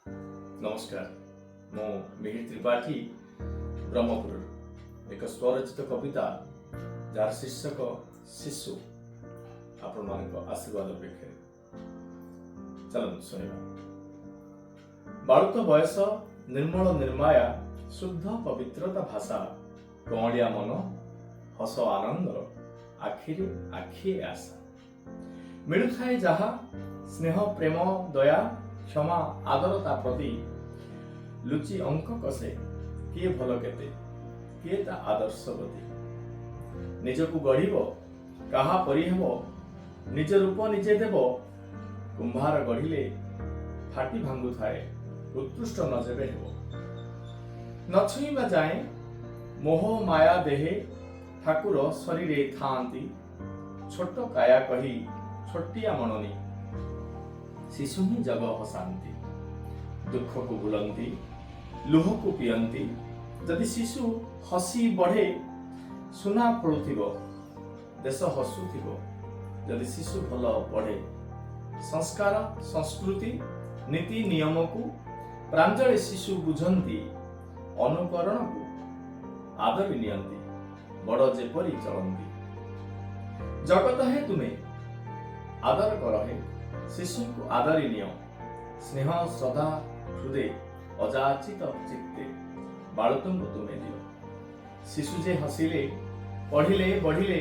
नमस्कार मु मिहिर त्रिपाठी ब्रह्मपुर एक स्वरचित कविता जार शीर्षक शिशु आपण मान आशीर्वाद अपेक्षा चलନ୍ତୁ शुणा। बालक बयस निर्मल निर्माया शुद्ध पवित्रता भाषा कौड़िया मन हस आनंदर आखिरे आखिए आशा मिलुथाए जहा स्नेह प्रेम दया क्षमा आदरता प्रति लुचि अंक कसे किए भल केते किए ता आदर्शवती निजकु गढ़िब कहा परि हेब निज रूप निजे देव कुंभार गढ़िले फाटी भांगु थाए उत्कृष्ट न जेबे हेब न छुईबा जाए मोह माया देहे ठाकुर शरीरे थांती छोट काया कही छोटिया मननी शिशु ही जग हसांती दुख को भूलती लुह को पियंती जदि शिशु हसी बढ़े सुना फलुथिबो देश हसुथिबो जदि शिशु भल बढ़े संस्कार संस्कृति नीति नियम को प्रांजले शिशु बुझंती अनुकरण को आदरी नियंती बड़ जेपरी चलंती जगत है तुम्हें आदर कर है शिशु को आदरी निय स्नेह श्रद्धा हृदय अजाचित चित्ते बालकଙ୍କୁ तुम्हें दियो शिशु जे हसिले पढ़िले बढ़िले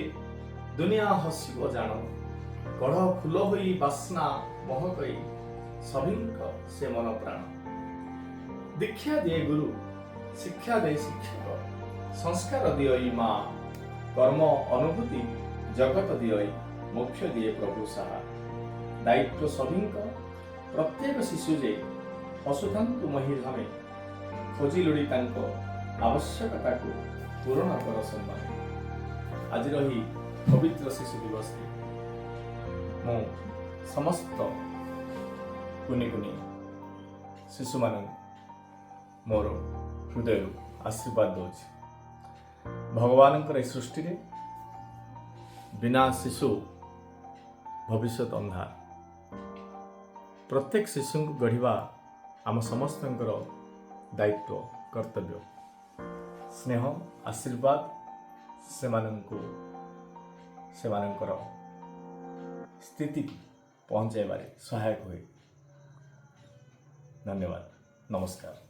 दुनिया हसिबो जानो गढ़ फूल होई बास्ना महकई सभिंक से मन प्राण दीक्षा दिए गुरु शिक्षा दे शिक्षक संस्कार दियो माँ कर्म अनुभूति जगत दियो मोक्ष दिए प्रभु साहा दायित्व सभिंक प्रत्येक शिशु जे हसुथांतु महिधामे खोजी लोड़ी तांको आवश्यकता को पूरण कर सम्मान आज रही पवित्र शिशु दिवस मु समस्त कुनी कुनी शिशु मान मोर हृदय आशीर्वाद दौर भगवान सृष्टि रे बिना शिशु भविष्यत अंधार प्रत्येक शिशु को गढ़िबा आम समस्त दायित्व कर्तव्य स्नेह आशीर्वाद से स्थिति पहुँचाइबारे सहायक हुए। धन्यवाद। नमस्कार।